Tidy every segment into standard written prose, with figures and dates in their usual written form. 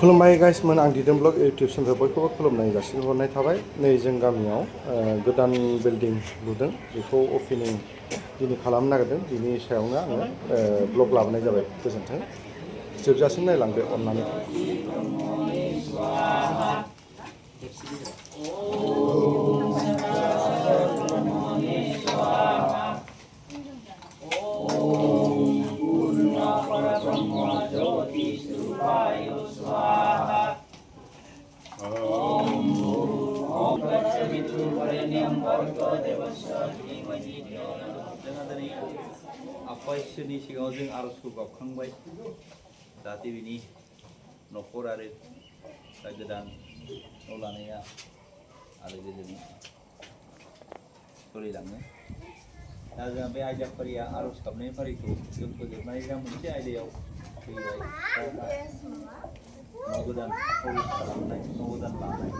खुलुमबाय गाइसमोन आं दिदोम ब्लग इउटिउब चेनेल बयखौबो खुलुमनाय जासिहरनाय थाबाय। नै जों गामियाव गोदान बिल्डिं लुदों, बेखौ ओपनिं दिनै खालामनो नागिरदों। बिनि सायावनो आङो ब्लग लाबोनाय जाबाय। गोजोन्थों, जोबजासिम नायलांदो अननानै। जोंहा दिनै आफा इसोरनि सिगाङाव जों आर'जखौ गाबखांबाय, जाहाथे बिनि न'खर आरो दा गोदान न' लानाया आरो गोजोनै सोलिलाङो। दा जोंहा बे आयदाफारिया आर'ज गाबनाय फारिखौ जों फोजोबनानै दा मोनसे आयदायाव फैबाय, न' गोदान प्रवेश खालामनाय, न' गोदान लानाय।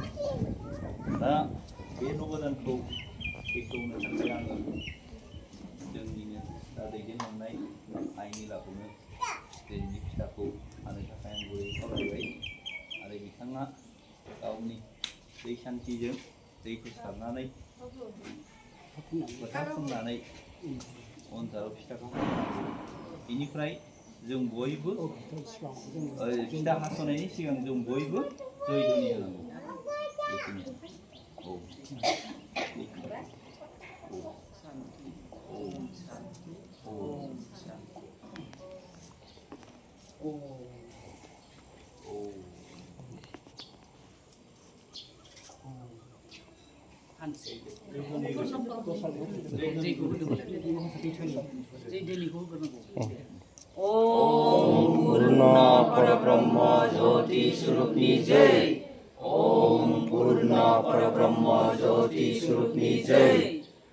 दा बे न' गोदानखौ बेखेवनो थाखाय आङो जोंनिनो दा दैदेनलांनाय आइनि लाबोनो दिनैनि फिसाखौ हानो थाखाय आं गुरै खावलायबाय आरो बिथाङा गावनि दै सान्थिजों दैखौ सारनानै फोथा फुननानै अनजाराव फिथाखौ हानांगौ। बेनिफ्राय जों बयबो फिथा हास'नायनि सिगां जों बयबो जय ध्वनि होनांगौ। बेखिनियानो। ओम पूर्ण परब्रह्म ज्योति स्वरूपनि जय। ओम पूर्ण परब्रह्म ज्योति स्वरूपनि जय।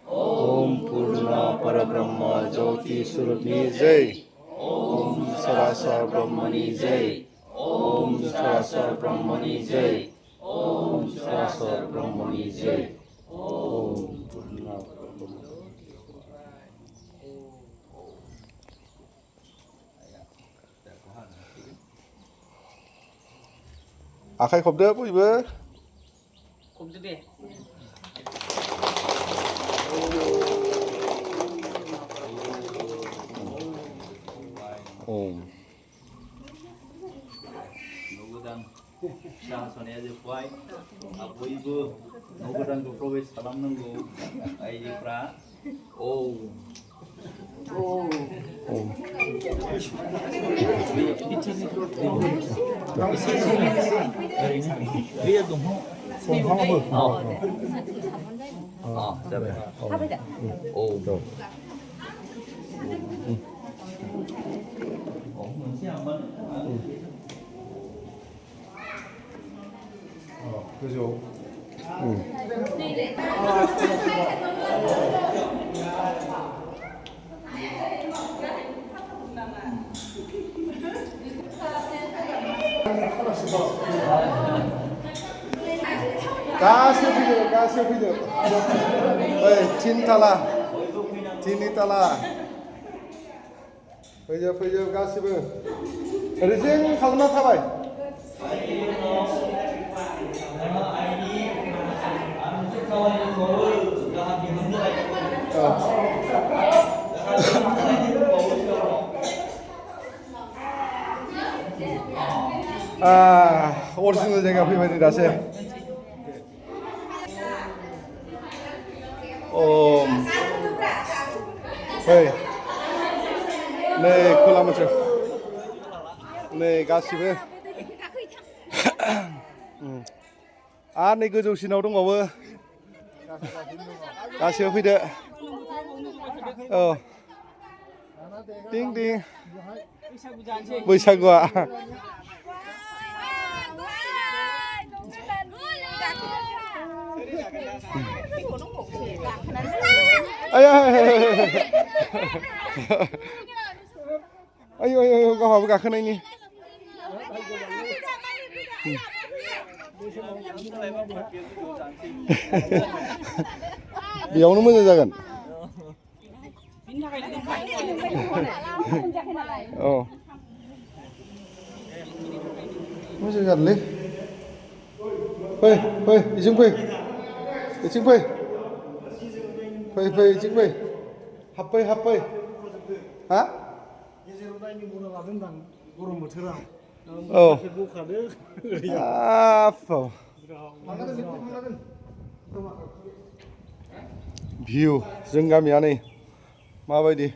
ओम पूर्ण परब्रह्म ज्योति स्वरूपनि जय। ओम सरासर ब्रह्मनि जय। ओम सरासर ब्रह्मनि जय। ओम सरासर ब्रह्मनि जय। ओम पूर्ण आखाइ खबदो बयबो। खबदो दे। ओम न' गोदान फिसा हास'नाया जोब्बाय। बयबो न' गोदानखौ प्रवेश खालामनांगौ आइजोफ्रा। जाबाय। गोजौ गासै फैदो ओइ तिन ताला फैजो गासिबो रेजें खालामना थाबाय। अरिजिनेल जायगा फैबाय नै दासो। ओम फै नै खोला मोनसे नै गासिबो आरो नै गोजौसिनाव दंबावो। गासिबो फैदो। औ दिं दिं बैसागुआ आयौ गावहाबो गाखोनायनि बेयावनो मोजां जागोन। औ मोजां जादोंलै फै फै इजों फै इथिं फै फै फै इथिं फै हाबफै हाबफै हा गेजेराव नायनो बना लादों दां गरम बोथोराव औ गखादो आफाव भिउ जों गामिया नै माबायदि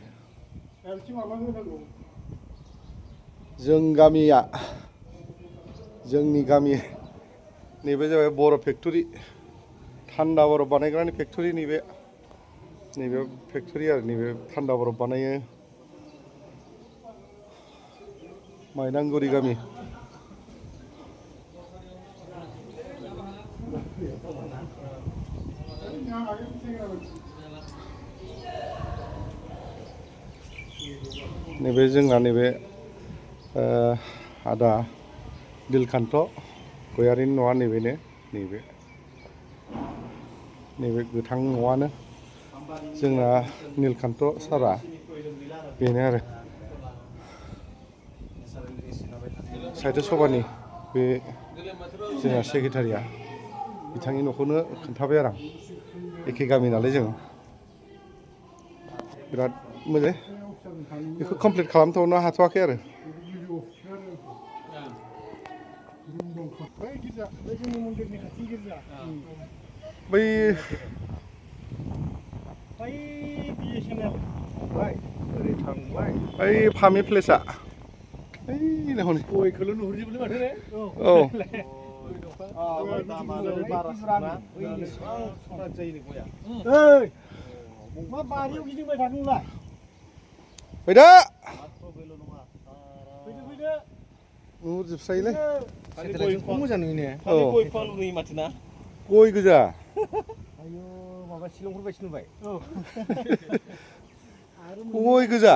जों गामिया जोंनि गामि नैबे जाबाय बर' फेक्टरि थान्दा बरफ बानायग्रानि फेक्टरि नैबे फेक्टरि आरो नैबे थान्दा बरफ बानायो माइदांगुरि गामि नैबे जोंना नैबे आदा दिलकान्त गयारिनि न'आ नैबेनो नैबे गोथां न'आनो जोंना नीलकान्त सारा बेनो आरो साहित्य सभानि बे जोंना सेक्रेटारिया बिथांनि न'खौनो खोन्थाबाय आरो आं एखे गामि नालाय जों बिराद मोजां बेखौ कमप्लिट खालामथ'नो हाथ'वाखै आरो बै बै फामि प्लेसआ ओइ हनै गयखौल' नुहुरजोबोलै माथो ने औ मा बारियाव गिदिंबाय थादोंलाय फैदो फैदो नुहुरजोबस्रायोलै मोजां नुयो ने औ गय फाल नुयो माथो ना गय गोजा आयौ माबा शिलंफोर बायदि नुबाय गय गोजा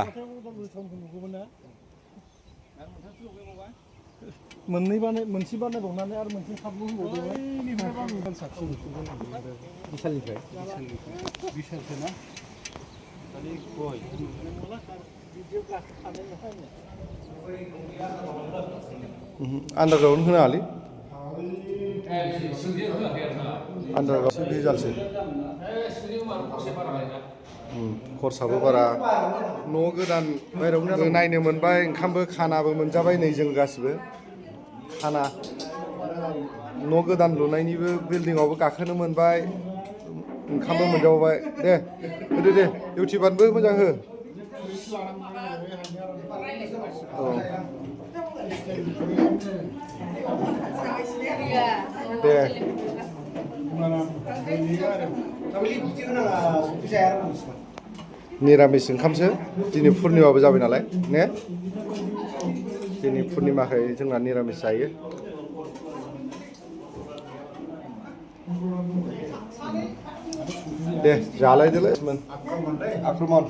मोनसे बानायबावनानै आरो मोनसे खाबु होबावदोंमोन बिशालनिफ्राय ना आन्दारग्राउन्ड होनो हालै आन्दारग्राउन्ड भेजालसो खरसाबो बारा न' गोदान बायह्रायावनो नायनो मोनबाय ओंखामबो खानाबो मोनजाबाय नै जों गासिबो खाना न' गोदान लुनायनिबो बिल्डिंआवबो गाखोनो मोनबाय ओंखामबो मोनजाबाय दे होदो दे इउटिउबारबो मोजां हो औ दे निरामिस ओंखामसो दिनै पुर्निमाबो जाबाय नालाय ने दिनै पुर्निमाखाय जोंना निरामिस जायो दे जालायदोलाय आक्रमन